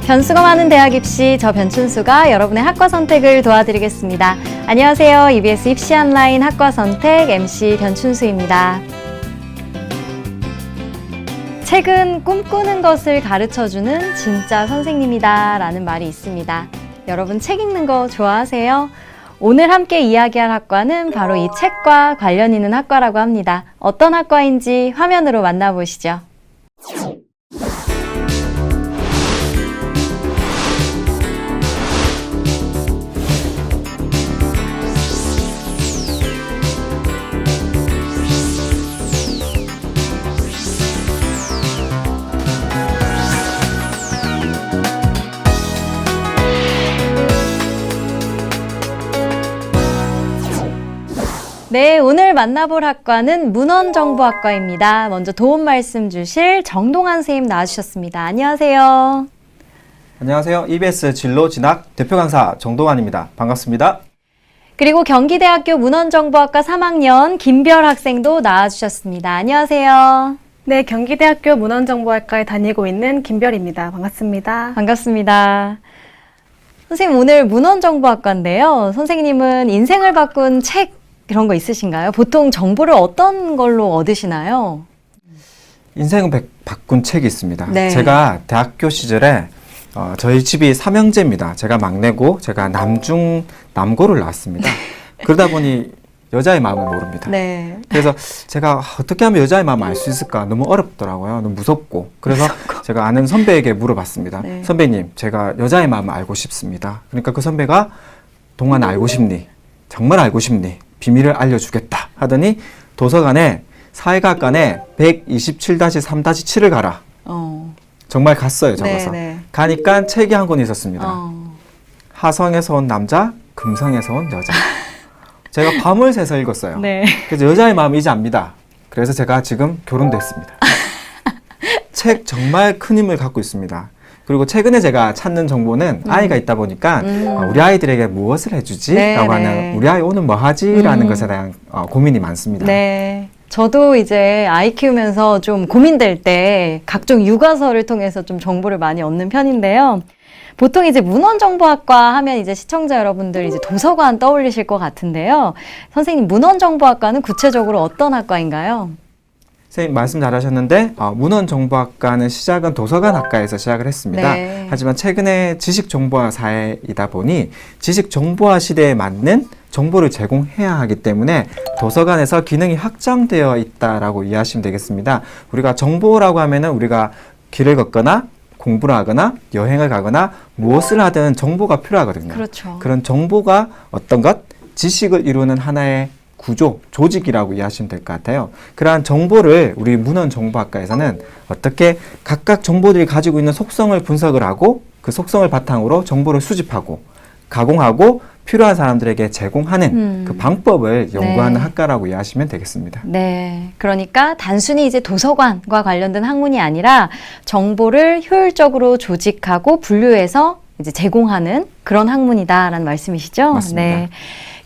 변수가 많은 대학 입시, 저 변춘수가 여러분의 학과 선택을 도와드리겠습니다. 안녕하세요. EBS 입시 온라인 학과 선택 MC 변춘수입니다. 책은 꿈꾸는 것을 가르쳐주는 진짜 선생님이다 라는 말이 있습니다. 여러분 책 읽는 거 좋아하세요? 오늘 함께 이야기할 학과는 바로 이 책과 관련 있는 학과라고 합니다. 어떤 학과인지 화면으로 만나보시죠. 네, 오늘 만나볼 학과는 문헌정보학과입니다. 먼저 도움 말씀 주실 정동환 선생님 나와주셨습니다. 안녕하세요. 안녕하세요. EBS 진로 진학 대표 강사 정동환입니다. 반갑습니다. 그리고 경기대학교 문헌정보학과 3학년 김별 학생도 나와주셨습니다. 안녕하세요. 네, 경기대학교 문헌정보학과에 다니고 있는 김별입니다. 반갑습니다. 반갑습니다. 선생님, 오늘 문헌정보학과인데요. 선생님은 인생을 바꾼 책 그런 거 있으신가요? 보통 정보를 어떤 걸로 얻으시나요? 인생은 바꾼 책이 있습니다. 네. 제가 대학교 시절에 저희 집이 삼형제입니다. 제가 막내고 제가 남고를 나왔습니다. 그러다 보니 여자의 마음을 모릅니다. 네. 그래서 제가 어떻게 하면 여자의 마음을 알 수 있을까 너무 어렵더라고요. 너무 무섭고. 그래서 제가 아는 선배에게 물어봤습니다. 네. 선배님, 제가 여자의 마음을 알고 싶습니다. 그러니까 그 선배가 동안아 알고 싶니? 정말 알고 싶니? 비밀을 알려주겠다 하더니 도서관에 사회과학관에 127-3-7을 가라. 정말 갔어요. 적어서. 네네. 가니까 책이 한 권 있었습니다. 하성에서 온 남자, 금성에서 온 여자. 제가 밤을 새서 읽었어요. 네. 그래서 여자의 마음을 이제 압니다. 그래서 제가 지금 결혼도 했습니다. 책 정말 큰 힘을 갖고 있습니다. 그리고 최근에 제가 찾는 정보는 아이가 있다 보니까 우리 아이들에게 무엇을 해주지? 네, 라고 네. 하는 우리 아이 오늘 뭐 하지? 라는 것에 대한 고민이 많습니다. 네. 저도 이제 아이 키우면서 좀 고민될 때 각종 육아서를 통해서 좀 정보를 많이 얻는 편인데요. 보통 이제 문헌정보학과 하면 이제 시청자 여러분들 이제 도서관 떠올리실 것 같은데요. 선생님, 문헌정보학과는 구체적으로 어떤 학과인가요? 선생님 말씀 잘하셨는데 문헌정보학과는 시작은 도서관학과에서 시작을 했습니다. 네. 하지만 최근에 지식정보화 사회이다 보니 지식정보화 시대에 맞는 정보를 제공해야 하기 때문에 도서관에서 기능이 확장되어 있다라고 이해하시면 되겠습니다. 우리가 정보라고 하면은 우리가 길을 걷거나 공부를 하거나 여행을 가거나 무엇을 하든 정보가 필요하거든요. 그렇죠. 그런 정보가 어떤 것? 지식을 이루는 하나의 구조, 조직이라고 이해하시면 될 것 같아요. 그러한 정보를 우리 문헌정보학과에서는 어떻게 각각 정보들이 가지고 있는 속성을 분석을 하고 그 속성을 바탕으로 정보를 수집하고 가공하고 필요한 사람들에게 제공하는 그 방법을 연구하는 네. 학과라고 이해하시면 되겠습니다. 네. 그러니까 단순히 이제 도서관과 관련된 학문이 아니라 정보를 효율적으로 조직하고 분류해서 이제 제공하는 그런 학문이다라는 말씀이시죠? 맞습니다. 네.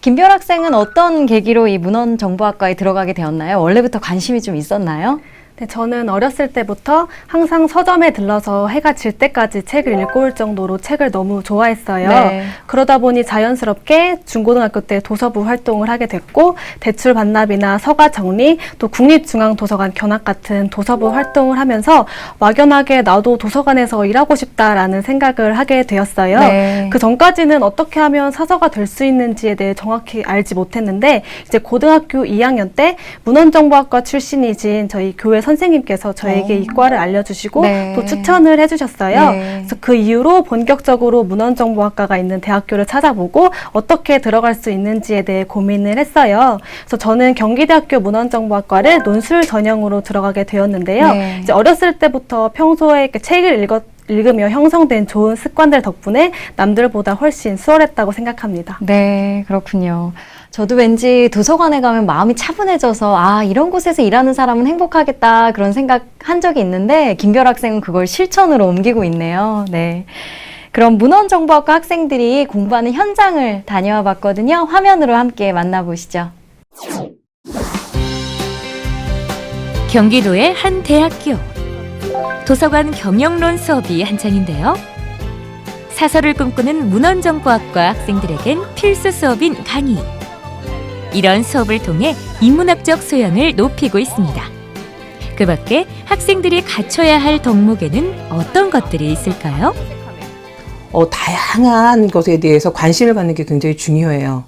김별 학생은 어떤 계기로 이 문헌정보학과에 들어가게 되었나요? 원래부터 관심이 좀 있었나요? 네, 저는 어렸을 때부터 항상 서점에 들러서 해가 질 때까지 책을 읽고 올 정도로 책을 너무 좋아했어요. 네. 그러다 보니 자연스럽게 중고등학교 때 도서부 활동을 하게 됐고 대출 반납이나 서가 정리, 또 국립중앙도서관 견학 같은 도서부 활동을 하면서 막연하게 나도 도서관에서 일하고 싶다라는 생각을 하게 되었어요. 네. 그 전까지는 어떻게 하면 사서가 될 수 있는지에 대해 정확히 알지 못했는데 이제 고등학교 2학년 때 문헌정보학과 출신이신 저희 교회 선생님께서 저에게 이과를 알려주시고 네. 또 추천을 해주셨어요. 네. 그래서 그 이후로 본격적으로 문헌정보학과가 있는 대학교를 찾아보고 어떻게 들어갈 수 있는지에 대해 고민을 했어요. 그래서 저는 경기대학교 문헌정보학과를 논술 전형으로 들어가게 되었는데요. 네. 이제 어렸을 때부터 평소에 이렇게 책을 읽으며 형성된 좋은 습관들 덕분에 남들보다 훨씬 수월했다고 생각합니다. 네, 그렇군요. 저도 왠지 도서관에 가면 마음이 차분해져서 아, 이런 곳에서 일하는 사람은 행복하겠다 그런 생각 한 적이 있는데 김별 학생은 그걸 실천으로 옮기고 있네요. 네. 그럼 문헌정보학과 학생들이 공부하는 현장을 다녀와 봤거든요. 화면으로 함께 만나보시죠. 경기도의 한 대학교. 도서관 경영론 수업이 한창인데요. 사설을 꿈꾸는 문헌정보학과 학생들에겐 필수 수업인 강의. 이런 수업을 통해 인문학적 소양을 높이고 있습니다. 그 밖에 학생들이 갖춰야 할 덕목에는 어떤 것들이 있을까요? 다양한 것에 대해서 관심을 갖는 게 굉장히 중요해요.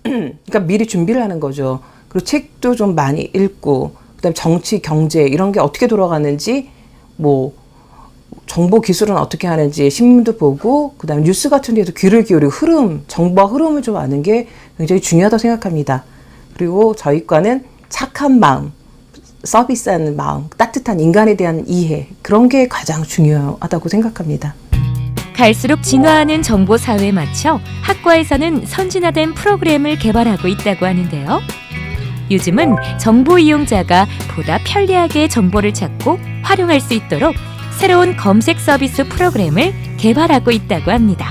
그러니까 미리 준비를 하는 거죠. 그리고 책도 좀 많이 읽고, 그다음에 정치, 경제 이런 게 어떻게 돌아가는지, 뭐 정보 기술은 어떻게 하는지 신문도 보고, 그다음에 뉴스 같은 데도 귀를 기울이고 정보와 흐름을 좀 아는 게 굉장히 중요하다고 생각합니다. 그리고 저희 과는 착한 마음, 서비스하는 마음, 따뜻한 인간에 대한 이해, 그런 게 가장 중요하다고 생각합니다. 갈수록 진화하는 정보 사회에 맞춰 학과에서는 선진화된 프로그램을 개발하고 있다고 하는데요. 요즘은 정보 이용자가 보다 편리하게 정보를 찾고 활용할 수 있도록 새로운 검색 서비스 프로그램을 개발하고 있다고 합니다.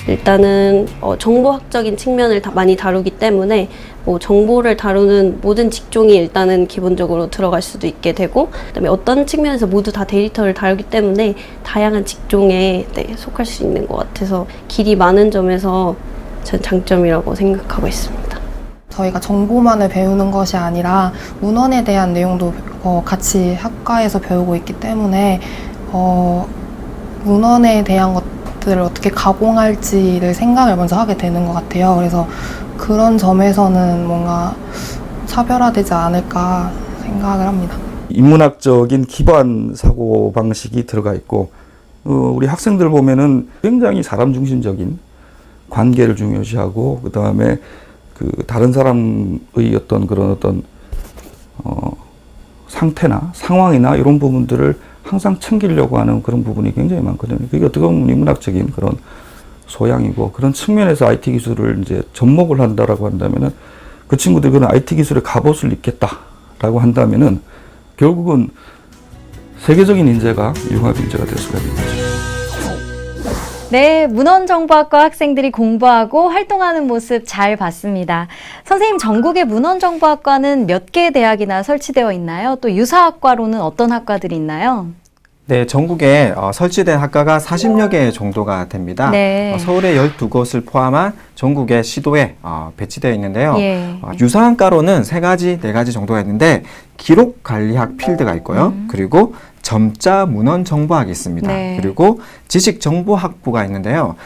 일단은 정보학적인 측면을 많이 다루기 때문에 정보를 다루는 모든 직종이 일단은 기본적으로 들어갈 수도 있게 되고, 그다음에 어떤 측면에서 모두 다 데이터를 다루기 때문에 다양한 직종에 속할 수 있는 것 같아서 길이 많은 점에서 전 장점이라고 생각하고 있습니다. 저희가 정보만을 배우는 것이 아니라 문헌에 대한 내용도 같이 학과에서 배우고 있기 때문에 문헌에 대한 것들을 어떻게 가공할지를 생각을 먼저 하게 되는 것 같아요. 그래서 그런 점에서는 뭔가 차별화되지 않을까 생각을 합니다. 인문학적인 기반 사고 방식이 들어가 있고, 우리 학생들 보면은 굉장히 사람 중심적인 관계를 중요시하고, 그 다음에 다른 사람의 그런 상태나 상황이나 이런 부분들을 항상 챙기려고 하는 그런 부분이 굉장히 많거든요. 그게 어떻게 보면 인문학적인 그런 소양이고, 그런 측면에서 IT 기술을 이제 접목을 한다라고 한다면은, 그 친구들이 그런 IT 기술의 갑옷을 입겠다라고 한다면은 결국은 세계적인 인재가 융합 인재가 될 수가 있는 거죠. 네, 문헌정보학과 학생들이 공부하고 활동하는 모습 잘 봤습니다. 선생님, 전국의 문헌정보학과는 몇 개의 대학이나 설치되어 있나요? 또 유사학과로는 어떤 학과들이 있나요? 네, 전국에 설치된 학과가 40여 개 정도가 됩니다. 네. 서울의 12곳을 포함한 전국의 시도에 배치되어 있는데요. 예. 유사한 과로는 3가지, 4가지 정도가 있는데, 기록관리학 필드가 있고요. 그리고 점자 문헌정보학이 있습니다. 네. 그리고 지식정보학부가 있는데요.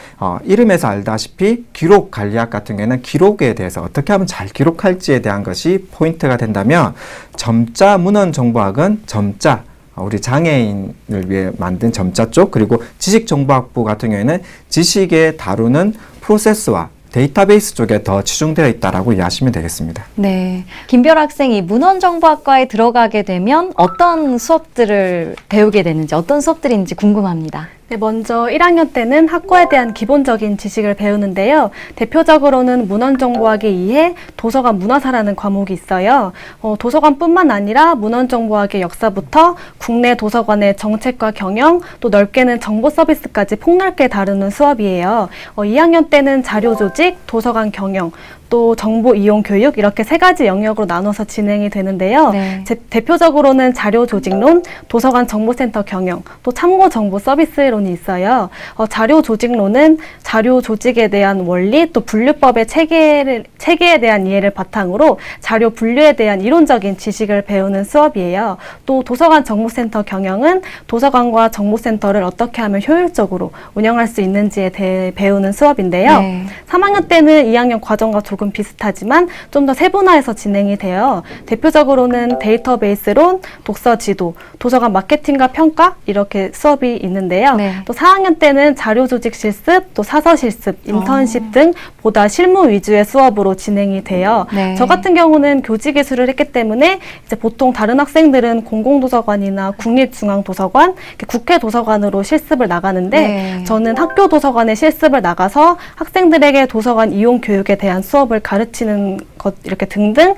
이름에서 알다시피 기록관리학 같은 경우에는 기록에 대해서 어떻게 하면 잘 기록할지에 대한 것이 포인트가 된다면, 점자 문헌정보학은 점자, 우리 장애인을 위해 만든 점자 쪽, 그리고 지식정보학부 같은 경우에는 지식에 다루는 프로세스와 데이터베이스 쪽에 더 치중되어 있다라고 이해하시면 되겠습니다. 네. 김별 학생이 문헌정보학과에 들어가게 되면 어떤 수업들을 배우게 되는지, 어떤 수업들인지 궁금합니다. 네, 먼저 1학년 때는 학과에 대한 기본적인 지식을 배우는데요. 대표적으로는 문헌정보학에 의해 도서관 문화사라는 과목이 있어요. 도서관뿐만 아니라 문헌정보학의 역사부터 국내 도서관의 정책과 경영, 또 넓게는 정보 서비스까지 폭넓게 다루는 수업이에요. 2학년 때는 자료 조직, 도서관 경영, 또 정보 이용 교육, 이렇게 3가지 영역으로 나눠서 진행이 되는데요. 네. 대표적으로는 자료 조직론, 도서관 정보센터 경영, 또 참고 정보 서비스론이 있어요. 자료 조직론은 자료 조직에 대한 원리, 또 분류법의 체계에 대한 이해를 바탕으로 자료 분류에 대한 이론적인 지식을 배우는 수업이에요. 또 도서관 정보센터 경영은 도서관과 정보센터를 어떻게 하면 효율적으로 운영할 수 있는지에 대해 배우는 수업인데요. 네. 3학년 때는 2학년 과정과 조금 비슷하지만 좀 더 세분화해서 진행이 돼요. 대표적으로는 데이터베이스론, 독서 지도, 도서관 마케팅과 평가, 이렇게 수업이 있는데요. 네. 또 4학년 때는 자료 조직 실습, 또 사서 실습, 인턴십 등 보다 실무 위주의 수업으로 진행이 돼요. 네. 저 같은 경우는 교직 기술을 했기 때문에 이제 보통 다른 학생들은 공공도서관이나 국립중앙도서관, 국회 도서관으로 실습을 나가는데 네. 저는 학교 도서관에 실습을 나가서 학생들에게 도서관 이용 교육에 대한 수업을 가르치는 것, 이렇게 등등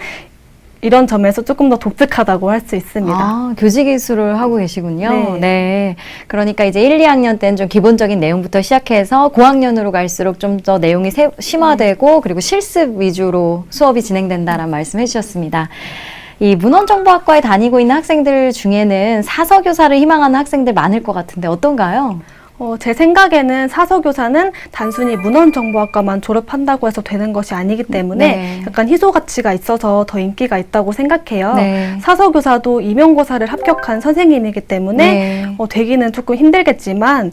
이런 점에서 조금 더 독특하다고 할 수 있습니다. 아, 교직 기술을 하고 계시군요. 네. 네. 그러니까 이제 1, 2학년 때는 좀 기본적인 내용부터 시작해서 고학년으로 갈수록 좀 더 내용이 심화되고 그리고 실습 위주로 수업이 진행된다라는 말씀 해주셨습니다. 이 문헌정보학과에 다니고 있는 학생들 중에는 사서교사를 희망하는 학생들 많을 것 같은데 어떤가요? 제 생각에는 사서교사는 단순히 문헌정보학과만 졸업한다고 해서 되는 것이 아니기 때문에 네. 약간 희소 가치가 있어서 더 인기가 있다고 생각해요. 네. 사서교사도 임용고사를 합격한 선생님이기 때문에 네. 되기는 조금 힘들겠지만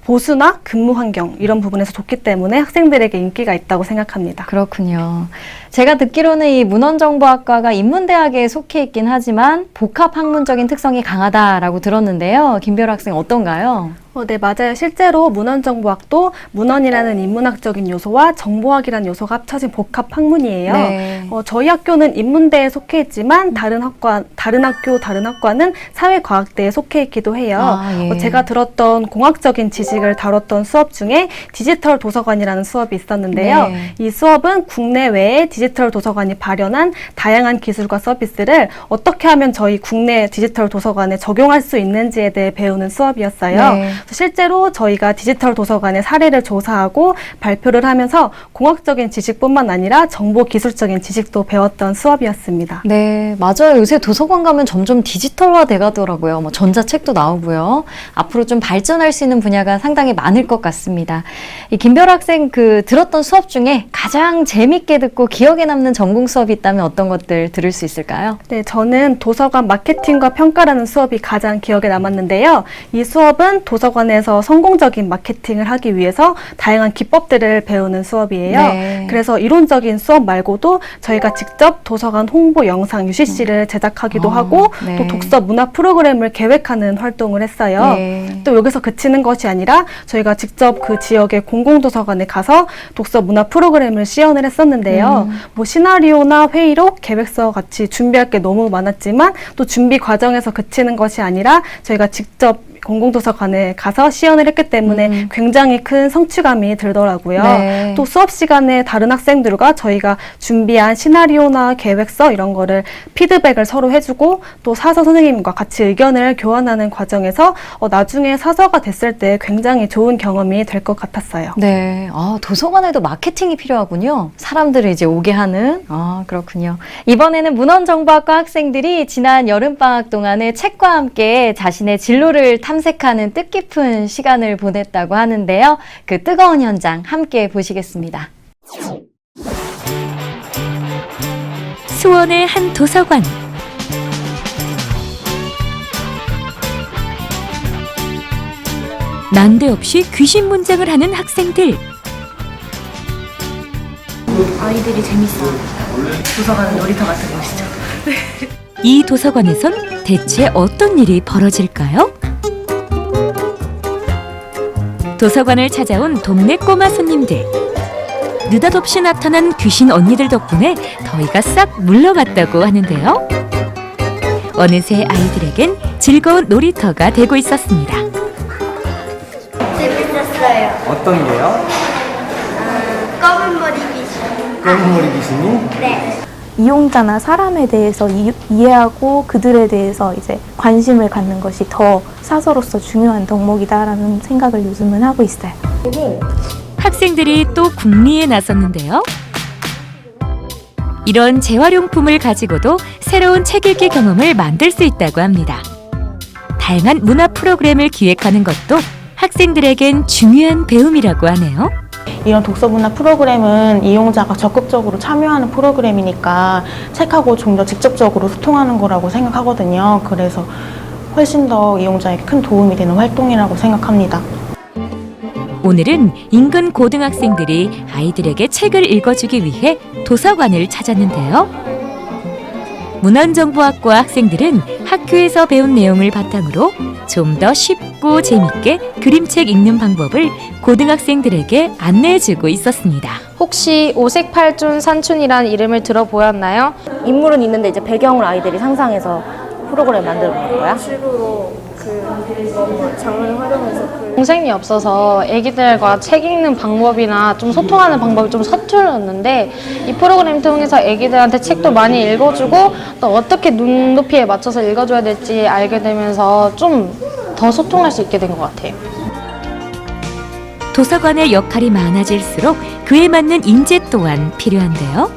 보수나 근무 환경 이런 부분에서 좋기 때문에 학생들에게 인기가 있다고 생각합니다. 그렇군요. 제가 듣기로는 이 문헌정보학과가 인문대학에 속해 있긴 하지만 복합학문적인 특성이 강하다라고 들었는데요. 김별 학생 어떤가요? 네, 맞아요. 실제로 문헌정보학도 문헌이라는 인문학적인 요소와 정보학이라는 요소가 합쳐진 복합학문이에요. 네. 저희 학교는 인문대에 속해 있지만 다른 학과는 사회과학대에 속해 있기도 해요. 아, 예. 제가 들었던 공학적인 지식을 다뤘던 수업 중에 디지털 도서관이라는 수업이 있었는데요. 네. 이 수업은 국내외에 디지털 도서관이 발현한 다양한 기술과 서비스를 어떻게 하면 저희 국내 디지털 도서관에 적용할 수 있는지에 대해 배우는 수업이었어요. 네. 실제로 저희가 디지털 도서관의 사례를 조사하고 발표를 하면서 공학적인 지식뿐만 아니라 정보 기술적인 지식도 배웠던 수업이었습니다. 네, 맞아요. 요새 도서관 가면 점점 디지털화 돼가더라고요. 뭐 전자책도 나오고요. 앞으로 좀 발전할 수 있는 분야가 상당히 많을 것 같습니다. 이 김별 학생 들었던 수업 중에 가장 재밌게 듣고 기억에 남는 전공 수업이 있다면 어떤 것들 들을 수 있을까요? 네, 저는 도서관 마케팅과 평가라는 수업이 가장 기억에 남았는데요. 이 수업은 도서관에서 성공적인 마케팅을 하기 위해서 다양한 기법들을 배우는 수업이에요. 네. 그래서 이론적인 수업 말고도 저희가 직접 도서관 홍보 영상 UCC를 제작하기도 하고 네. 또 독서 문화 프로그램을 계획하는 활동을 했어요. 네. 또 여기서 그치는 것이 아니라 저희가 직접 그 지역의 공공도서관에 가서 독서 문화 프로그램을 시연을 했었는데요. 뭐 시나리오나 회의록, 계획서 같이 준비할 게 너무 많았지만 또 준비 과정에서 그치는 것이 아니라 저희가 직접 공공도서관에 가서 시연을 했기 때문에 굉장히 큰 성취감이 들더라고요. 네. 또 수업 시간에 다른 학생들과 저희가 준비한 시나리오나 계획서 이런 거를 피드백을 서로 해주고 또 사서 선생님과 같이 의견을 교환하는 과정에서 나중에 사서가 됐을 때 굉장히 좋은 경험이 될 것 같았어요. 네. 도서관에도 마케팅이 필요하군요. 사람들을 이제 오게 하는. 그렇군요. 이번에는 문헌정보학과 학생들이 지난 여름방학 동안에 책과 함께 자신의 진로를 탐색하는 뜻깊은 시간을 보냈다고 하는데요. 그 뜨거운 현장 함께 보시겠습니다. 수원의 한 도서관. 난데없이 귀신 문장을 하는 학생들. 아이들이 재밌어요. 도서관은 놀이터 같은 곳이죠. 이 도서관에선 대체 어떤 일이 벌어질까요? 도서관을 찾아온 동네 꼬마 손님들. 느닷없이 나타난 귀신 언니들 덕분에 더위가 싹 물러갔다고 하는데요. 어느새 아이들에겐 즐거운 놀이터가 되고 있었습니다. 재밌었어요. 어떤 게요? 검은 머리 귀신. 검은 머리 귀신이? 네. 이용자나 사람에 대해서 이해하고 그들에 대해서 이제 관심을 갖는 것이 더 사서로서 중요한 덕목이다라는 생각을 요즘은 하고 있어요. 학생들이 또 궁리에 나섰는데요. 이런 재활용품을 가지고도 새로운 책 읽기 경험을 만들 수 있다고 합니다. 다양한 문화 프로그램을 기획하는 것도 학생들에겐 중요한 배움이라고 하네요. 이런 독서 문화 프로그램은 이용자가 적극적으로 참여하는 프로그램이니까 책하고 좀 더 직접적으로 소통하는 거라고 생각하거든요. 그래서 훨씬 더 이용자에게 큰 도움이 되는 활동이라고 생각합니다. 오늘은 인근 고등학생들이 아이들에게 책을 읽어주기 위해 도서관을 찾았는데요. 문헌정보학과 학생들은 학교에서 배운 내용을 바탕으로 좀 더 쉽고 재밌게 그림책 읽는 방법을 고등학생들에게 안내해주고 있었습니다. 혹시 오색팔준 산춘이라는 이름을 들어보았나요? 인물은 있는데 이제 배경을 아이들이 상상해서 프로그램 만들어 보는 거야? 식으로 장르를 활용해서 동생이 없어서 애기들과 책 읽는 방법이나 좀 소통하는 방법이 좀 서툴렀는데 이 프로그램 통해서 애기들한테 책도 많이 읽어주고 또 어떻게 눈높이에 맞춰서 읽어줘야 될지 알게 되면서 좀 더 소통할 수 있게 된 것 같아요. 도서관의 역할이 많아질수록 그에 맞는 인재 또한 필요한데요.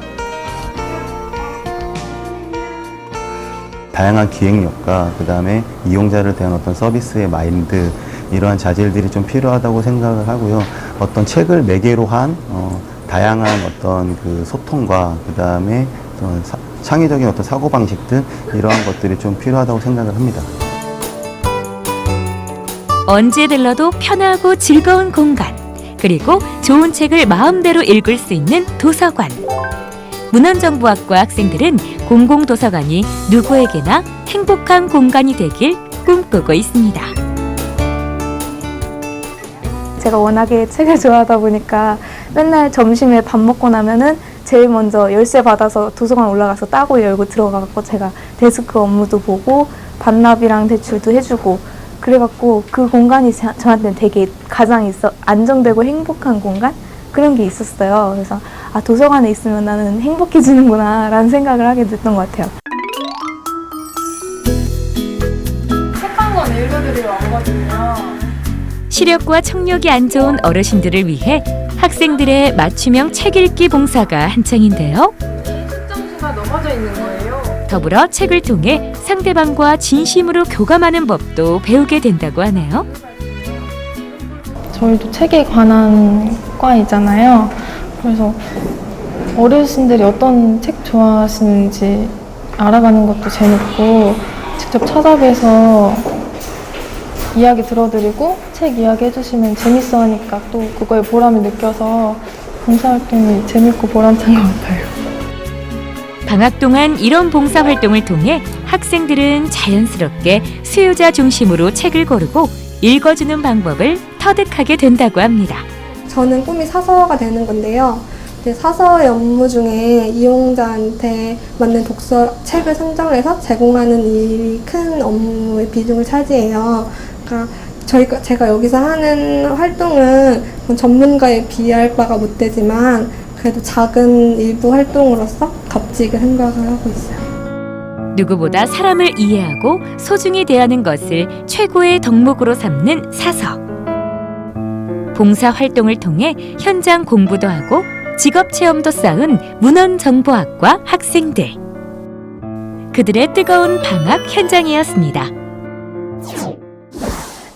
다양한 기획력과 그다음에 이용자를 대한 어떤 서비스의 마인드 이러한 자질들이 좀 필요하다고 생각을 하고요. 어떤 책을 매개로 한 다양한 어떤 그 소통과 그 다음에 창의적인 어떤 사고방식들 이러한 것들이 좀 필요하다고 생각을 합니다. 언제 들러도 편하고 즐거운 공간, 그리고 좋은 책을 마음대로 읽을 수 있는 도서관. 문헌정보학과 학생들은 공공도서관이 누구에게나 행복한 공간이 되길 꿈꾸고 있습니다. 제가 워낙에 책을 좋아하다 보니까 맨날 점심에 밥 먹고 나면은 제일 먼저 열쇠 받아서 도서관 올라가서 따고 열고 들어가고 제가 데스크 업무도 보고 반납이랑 대출도 해주고 그래갖고 그 공간이 저한테는 되게 가장 안정되고 행복한 공간? 그런 게 있었어요. 그래서 아, 도서관에 있으면 나는 행복해지는구나 라는 생각을 하게 됐던 것 같아요. 책 한 권 읽어드리러 왔거든요. 시력과 청력이 안 좋은 어르신들을 위해 학생들의 맞춤형 책 읽기 봉사가 한창인데요. 측정수가 넘어져 있는 거예요. 더불어 책을 통해 상대방과 진심으로 교감하는 법도 배우게 된다고 하네요. 저희도 책에 관한 과이잖아요. 그래서 어르신들이 어떤 책 좋아하시는지 알아가는 것도 재밌고 직접 찾아뵈서 이야기 들어드리고 책 이야기 해주시면 재밌어 하니까 또 그거에 보람을 느껴서 봉사활동이 재밌고 보람찬 것 같아요. 방학 동안 이런 봉사활동을 통해 학생들은 자연스럽게 수요자 중심으로 책을 고르고 읽어주는 방법을 터득하게 된다고 합니다. 저는 꿈이 사서가 되는 건데요. 사서의 업무 중에 이용자한테 맞는 책을 선정해서 제공하는 일이 큰 업무의 비중을 차지해요. 그러니까 제가 여기서 하는 활동은 전문가에 비할 바가 못 되지만 그래도 작은 일부 활동으로서 값지게 생각을 하고 있어요. 누구보다 사람을 이해하고 소중히 대하는 것을 최고의 덕목으로 삼는 사서. 봉사활동을 통해 현장 공부도 하고 직업체험도 쌓은 문헌정보학과 학생들. 그들의 뜨거운 방학 현장이었습니다.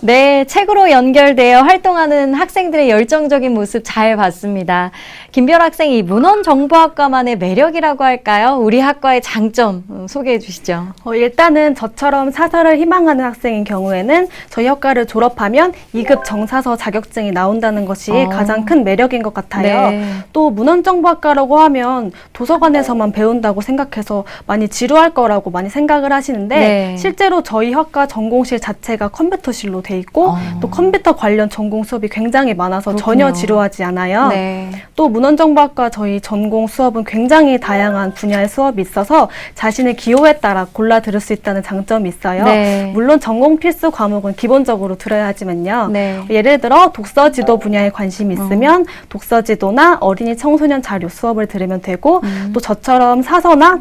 네, 책으로 연결되어 활동하는 학생들의 열정적인 모습 잘 봤습니다. 김별 학생이 문헌정보학과만의 매력이라고 할까요? 우리 학과의 장점 소개해 주시죠. 일단은 저처럼 사서를 희망하는 학생인 경우에는 저희 학과를 졸업하면 2급 정사서 자격증이 나온다는 것이 가장 큰 매력인 것 같아요. 네. 또 문헌정보학과라고 하면 도서관에서만 배운다고 생각해서 많이 지루할 거라고 많이 생각을 하시는데 네. 실제로 저희 학과 전공실 자체가 컴퓨터실로 돼 있고 또 컴퓨터 관련 전공 수업이 굉장히 많아서 그렇군요. 전혀 지루하지 않아요. 네. 또 문헌정보학과 저희 전공 수업은 굉장히 다양한 분야의 수업이 있어서 자신의 기호에 따라 골라 들을 수 있다는 장점이 있어요. 네. 물론 전공 필수 과목은 기본적으로 들어야 하지만요. 네. 예를 들어 독서지도 분야에 관심이 있으면 독서지도나 어린이 청소년 자료 수업을 들으면 되고 또 저처럼 사서나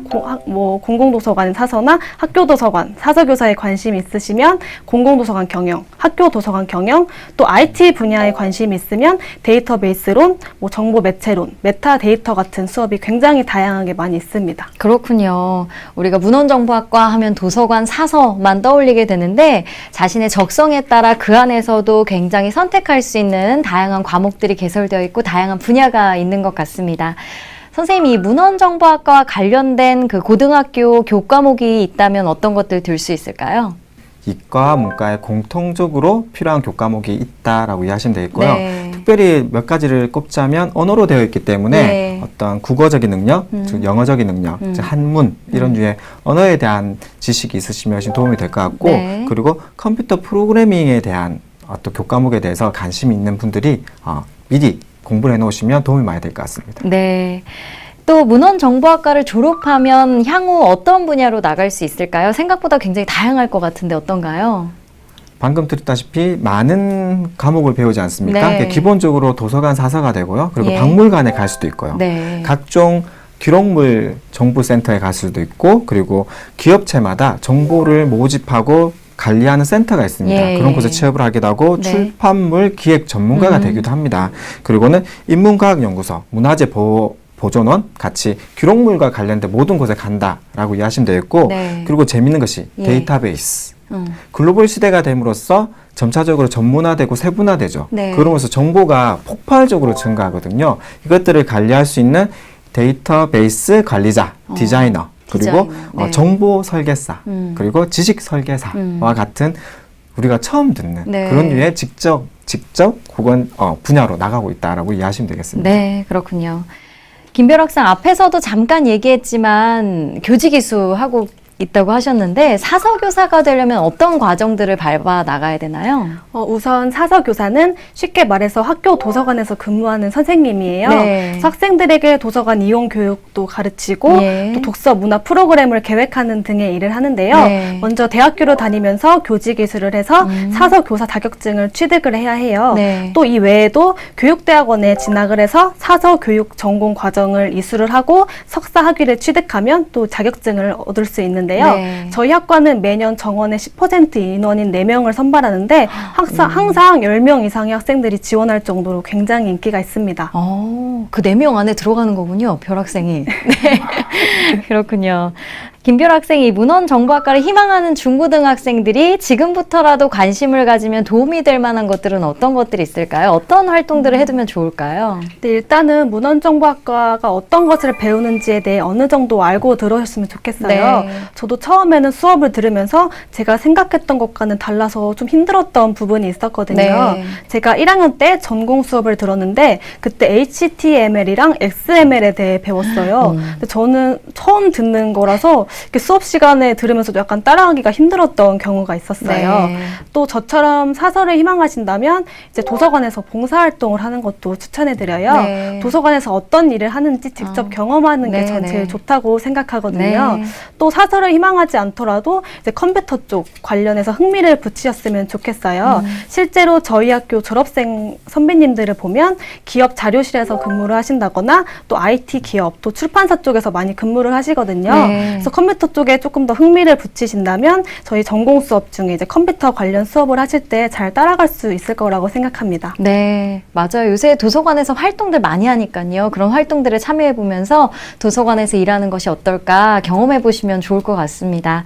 공공도서관 사서나 학교도서관 사서교사에 관심이 있으시면 공공도서관 경영, 학교도서관 경영, 또 IT 분야에 관심이 있으면 데이터베이스론, 정보 매체론, 메타데이터 같은 수업이 굉장히 다양하게 많이 있습니다. 그렇군요. 우리가 문헌정보학과 하면 도서관, 사서만 떠올리게 되는데 자신의 적성에 따라 그 안에서도 굉장히 선택할 수 있는 다양한 과목들이 개설되어 있고 다양한 분야가 있는 것 같습니다. 선생님이 이 문헌정보학과와 관련된 그 고등학교 교과목이 있다면 어떤 것들 들 수 있을까요? 이과와 문과에 공통적으로 필요한 교과목이 있다라고 이해하시면 되겠고요. 네. 특별히 몇 가지를 꼽자면 언어로 되어 있기 때문에 네. 어떤 국어적인 능력, 즉 영어적인 능력, 즉 한문 이런 류의 언어에 대한 지식이 있으시면 훨씬 도움이 될 것 같고 네. 그리고 컴퓨터 프로그래밍에 대한 어떤 교과목에 대해서 관심이 있는 분들이 미리 공부를 해놓으시면 도움이 많이 될 것 같습니다. 네. 또 문헌정보학과를 졸업하면 향후 어떤 분야로 나갈 수 있을까요? 생각보다 굉장히 다양할 것 같은데 어떤가요? 방금 드렸다시피 많은 과목을 배우지 않습니까? 네. 기본적으로 도서관 사서가 되고 그리고 예. 박물관에 갈 수도 있고요. 네. 각종 기록물 정보센터에 갈 수도 있고 그리고 기업체마다 정보를 모집하고 관리하는 센터가 있습니다. 예. 그런 곳에 취업을 하기도 하고 네. 출판물 기획 전문가가 되기도 합니다. 그리고는 인문과학연구소, 문화재 보존원 같이 기록물과 관련된 모든 곳에 간다라고 이해하시면 되겠고 네. 그리고 재밌는 것이 예. 데이터베이스 글로벌 시대가 됨으로써 점차적으로 전문화되고 세분화되죠. 네. 그러면서 정보가 폭발적으로 증가하거든요. 이것들을 관리할 수 있는 데이터베이스 관리자, 디자이너, 그리고 네. 정보 설계사, 그리고 지식 설계사와 같은 우리가 처음 듣는 네. 그런 류의 직접 혹은 분야로 나가고 있다라고 이해하시면 되겠습니다. 네, 그렇군요. 김별 학생 앞에서도 잠깐 얘기했지만 교직이수하고 있다고 하셨는데 사서교사가 되려면 어떤 과정들을 밟아 나가야 되나요? 우선 사서교사는 쉽게 말해서 학교 도서관에서 근무하는 선생님이에요. 네. 그래서 학생들에게 도서관 이용 교육도 가르치고 예. 또 독서 문화 프로그램을 계획하는 등의 일을 하는데요. 네. 먼저 대학교를 다니면서 교직이수를 해서 사서교사 자격증을 취득을 해야 해요. 네. 또 이 외에도 교육대학원에 진학을 해서 사서교육 전공 과정을 이수를 하고 석사 학위를 취득하면 또 자격증을 얻을 수 있는데요. 네. 저희 학과는 매년 정원의 10% 인원인 4명을 선발하는데 항상 10명 이상의 학생들이 지원할 정도로 굉장히 인기가 있습니다. 그 4명 안에 들어가는 거군요, 별 학생이. 네. 그렇군요. 김별 학생이 문헌정보학과를 희망하는 중고등학생들이 지금부터라도 관심을 가지면 도움이 될 만한 것들은 어떤 것들이 있을까요? 어떤 활동들을 해두면 좋을까요? 네, 일단은 문헌정보학과가 어떤 것을 배우는지에 대해 어느 정도 알고 들어오셨으면 좋겠어요. 네. 저도 처음에는 수업을 들으면서 제가 생각했던 것과는 달라서 좀 힘들었던 부분이 있었거든요. 네. 제가 1학년 때 전공 수업을 들었는데 그때 HTML이랑 XML에 대해 배웠어요. 근데 저는 처음 듣는 거라서 이렇게 수업 시간에 들으면서도 약간 따라하기가 힘들었던 경우가 있었어요. 네. 또 저처럼 사서를 희망하신다면 이제 도서관에서 봉사활동을 하는 것도 추천해드려요. 네. 도서관에서 어떤 일을 하는지 직접 경험하는 게 네, 전 네. 제일 좋다고 생각하거든요. 네. 또 사서를 희망하지 않더라도 이제 컴퓨터 쪽 관련해서 흥미를 붙이셨으면 좋겠어요. 실제로 저희 학교 졸업생 선배님들을 보면 기업 자료실에서 근무를 하신다거나 또 IT 기업, 또 출판사 쪽에서 많이 근무를 하시거든요. 네. 그래서 컴퓨터 쪽에 조금 더 흥미를 붙이신다면 저희 전공 수업 중에 이제 컴퓨터 관련 수업을 하실 때 잘 따라갈 수 있을 거라고 생각합니다. 네, 맞아요. 요새 도서관에서 활동들 많이 하니까요. 그런 활동들에 참여해보면서 도서관에서 일하는 것이 어떨까 경험해보시면 좋을 것 같습니다.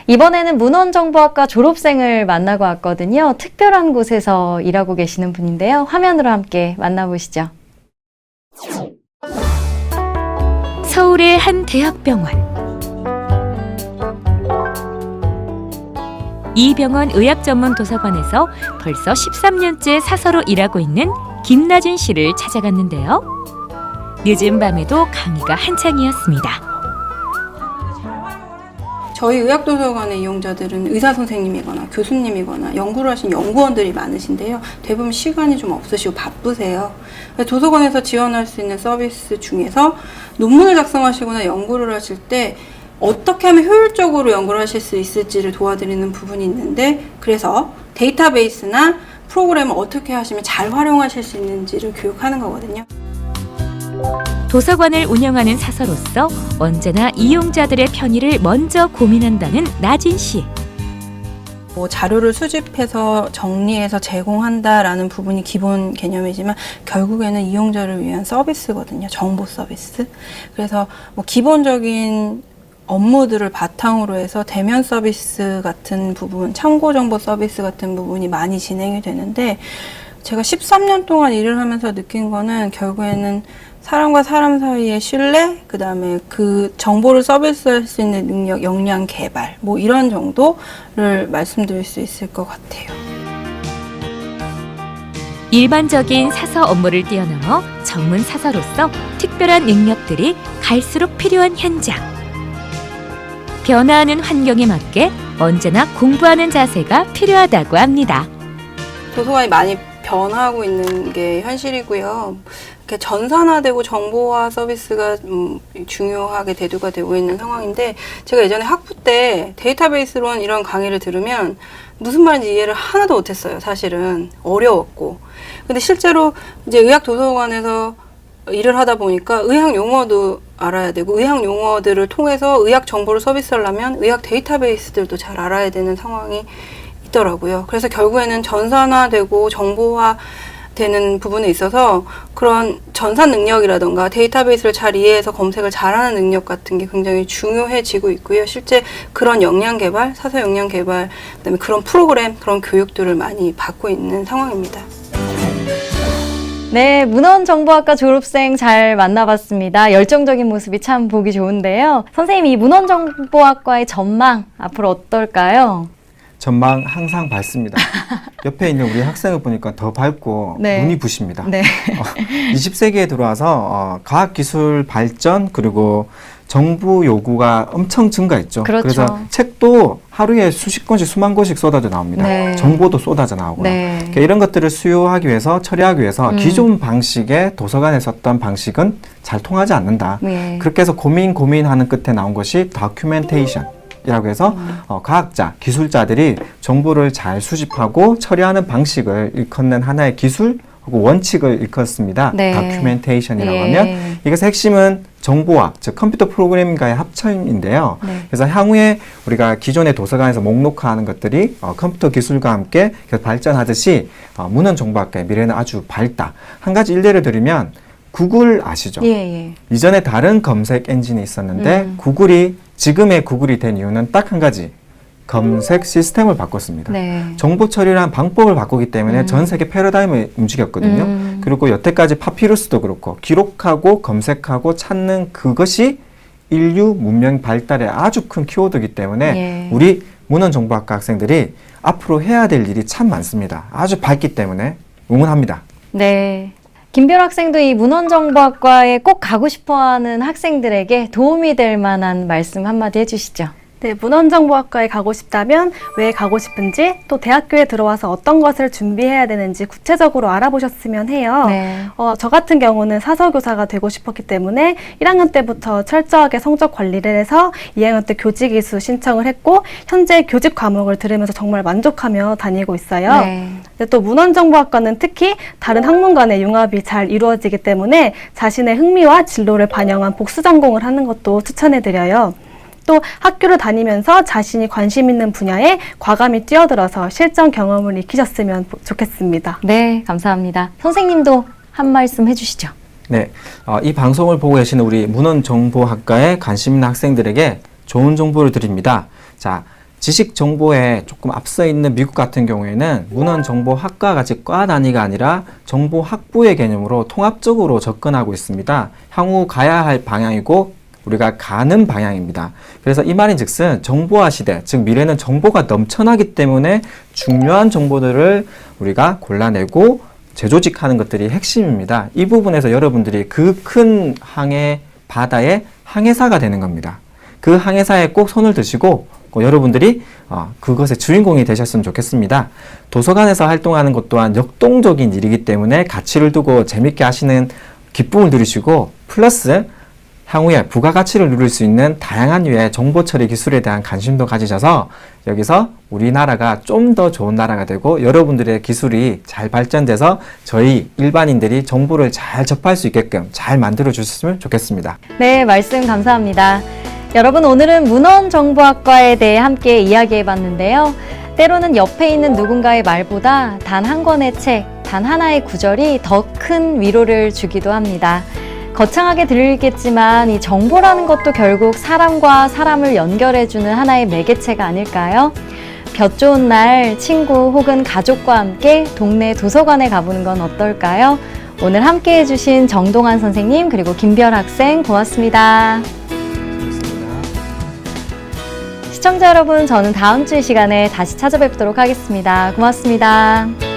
이번에는 문헌정보학과 졸업생을 만나고 왔거든요. 특별한 곳에서 일하고 계시는 분인데요. 화면으로 함께 만나보시죠. 서울의 한 대학병원. 이 병원 의학전문도서관에서 벌써 13년째 사서로 일하고 있는 김나진 씨를 찾아갔는데요. 늦은 밤에도 강의가 한창이었습니다. 저희 의학도서관의 이용자들은 의사 선생님이거나 교수님이거나 연구를 하신 연구원들이 많으신데요. 대부분 시간이 좀 없으시고 바쁘세요. 도서관에서 지원할 수 있는 서비스 중에서 논문을 작성하시거나 연구를 하실 때 어떻게 하면 효율적으로 연구를 하실 수 있을지를 도와드리는 부분이 있는데, 그래서 데이터베이스나 프로그램을 어떻게 하시면 잘 활용하실 수 있는지를 교육하는 거거든요. 도서관을 운영하는 사서로서 언제나 이용자들의 편의를 먼저 고민한다는 나진 씨. 자료를 수집해서 정리해서 제공한다라는 부분이 기본 개념이지만 결국에는 이용자를 위한 서비스거든요. 정보 서비스. 그래서 기본적인 업무들을 바탕으로 해서 대면 서비스 같은 부분, 참고 정보 서비스 같은 부분이 많이 진행이 되는데, 제가 13년 동안 일을 하면서 느낀 거는 결국에는 사람과 사람 사이의 신뢰, 그 다음에 그 정보를 서비스할 수 있는 능력, 역량 개발, 이런 정도를 말씀드릴 수 있을 것 같아요. 일반적인 사서 업무를 뛰어넘어 전문 사서로서 특별한 능력들이 갈수록 필요한 현장. 변화하는 환경에 맞게 언제나 공부하는 자세가 필요하다고 합니다. 도서관이 많이 변화하고 있는 게 현실이고요. 이렇게 전산화되고 정보화 서비스가 중요하게 대두가 되고 있는 상황인데, 제가 예전에 학부 때 데이터베이스론 이런 강의를 들으면 무슨 말인지 이해를 하나도 못했어요. 사실은 어려웠고. 근데 실제로 이제 의학 도서관에서 일을 하다 보니까 의학 용어도 알아야 되고, 의학 용어들을 통해서 의학 정보를 서비스하려면 의학 데이터베이스들도 잘 알아야 되는 상황이 있더라고요. 그래서 결국에는 전산화되고 정보화 되는 부분에 있어서 그런 전산 능력이라던가 데이터베이스를 잘 이해해서 검색을 잘하는 능력 같은 게 굉장히 중요해지고 있고요. 실제 그런 역량 개발, 사서 역량 개발, 그다음에 그런 프로그램, 그런 교육들을 많이 받고 있는 상황입니다. 네, 문헌정보학과 졸업생 잘 만나봤습니다. 열정적인 모습이 참 보기 좋은데요. 선생님, 이 문헌정보학과의 전망 앞으로 어떨까요? 전망 항상 밝습니다. 옆에 있는 우리 학생을 보니까 더 밝고 네. 눈이 부십니다. 네. 20세기에 들어와서 과학기술 발전 그리고 정부 요구가 엄청 증가했죠. 그렇죠. 그래서 책도 하루에 수십 권씩 수만 권씩 쏟아져 나옵니다. 네. 정보도 쏟아져 나오고요. 네. 그러니까 이런 것들을 수요하기 위해서 처리하기 위해서 기존 방식의 도서관에 썼던 방식은 잘 통하지 않는다. 네. 그렇게 해서 고민하는 끝에 나온 것이 다큐멘테이션. 이라고 해서 과학자, 기술자들이 정보를 잘 수집하고 처리하는 방식을 일컫는 하나의 기술 혹은 원칙을 일컫습니다. 네. 다큐멘테이션이라고 네. 하면 이것의 핵심은 정보학, 즉 컴퓨터 프로그래밍과의 합쳐인데요. 네. 그래서 향후에 우리가 기존의 도서관에서 목록화하는 것들이 컴퓨터 기술과 함께 발전하듯이 문헌정보학과의 미래는 아주 밝다. 한 가지 일례를 드리면 구글 아시죠? 예. 이전에 다른 검색 엔진이 있었는데 구글이 지금의 구글이 된 이유는 딱 한 가지. 검색 시스템을 바꿨습니다. 네. 정보 처리를 한 방법을 바꾸기 때문에 전 세계 패러다임을 움직였거든요. 그리고 여태까지 파피루스도 그렇고 기록하고 검색하고 찾는 그것이 인류 문명 발달의 아주 큰 키워드이기 때문에 예. 우리 문헌정보학과 학생들이 앞으로 해야 될 일이 참 많습니다. 아주 밝기 때문에 응원합니다. 네. 김별 학생도 이 문헌정보학과에 꼭 가고 싶어하는 학생들에게 도움이 될 만한 말씀 한마디 해주시죠. 네, 문헌정보학과에 가고 싶다면 왜 가고 싶은지 또 대학교에 들어와서 어떤 것을 준비해야 되는지 구체적으로 알아보셨으면 해요. 네. 저 같은 경우는 사서교사가 되고 싶었기 때문에 1학년 때부터 철저하게 성적 관리를 해서 2학년 때 교직이수 신청을 했고 현재 교직 과목을 들으면서 정말 만족하며 다니고 있어요. 네. 근데 또 문헌정보학과는 특히 다른 학문 간의 융합이 잘 이루어지기 때문에 자신의 흥미와 진로를 반영한 복수 전공을 하는 것도 추천해드려요. 또 학교를 다니면서 자신이 관심 있는 분야에 과감히 뛰어들어서 실전 경험을 익히셨으면 좋겠습니다. 네, 감사합니다. 선생님도 한 말씀 해주시죠. 네, 이 방송을 보고 계시는 우리 문헌정보학과에 관심 있는 학생들에게 좋은 정보를 드립니다. 자, 지식 정보에 조금 앞서 있는 미국 같은 경우에는 문헌정보학과 같이 과 단위가 아니라 정보학부의 개념으로 통합적으로 접근하고 있습니다. 향후 가야 할 방향이고 우리가 가는 방향입니다. 그래서 이 말인즉슨 정보화 시대, 즉 미래는 정보가 넘쳐나기 때문에 중요한 정보들을 우리가 골라내고 재조직하는 것들이 핵심입니다. 이 부분에서 여러분들이 그 큰 항해 바다의 항해사가 되는 겁니다. 그 항해사에 꼭 손을 드시고 여러분들이 그것의 주인공이 되셨으면 좋겠습니다. 도서관에서 활동하는 것 또한 역동적인 일이기 때문에 가치를 두고 재밌게 하시는 기쁨을 누리시고 플러스 향후에 부가가치를 누릴 수 있는 다양한 유의 정보 처리 기술에 대한 관심도 가지셔서 여기서 우리나라가 좀 더 좋은 나라가 되고 여러분들의 기술이 잘 발전돼서 저희 일반인들이 정보를 잘 접할 수 있게끔 잘 만들어 주셨으면 좋겠습니다. 네, 말씀 감사합니다. 여러분, 오늘은 문헌정보학과에 대해 함께 이야기해 봤는데요. 때로는 옆에 있는 누군가의 말보다 단 한 권의 책, 단 하나의 구절이 더 큰 위로를 주기도 합니다. 거창하게 들리겠지만 이 정보라는 것도 결국 사람과 사람을 연결해주는 하나의 매개체가 아닐까요? 볕 좋은 날 친구 혹은 가족과 함께 동네 도서관에 가보는 건 어떨까요? 오늘 함께 해주신 정동환 선생님 그리고 김별 학생 고맙습니다. 시청자 여러분, 저는 다음 주 이 시간에 다시 찾아뵙도록 하겠습니다. 고맙습니다.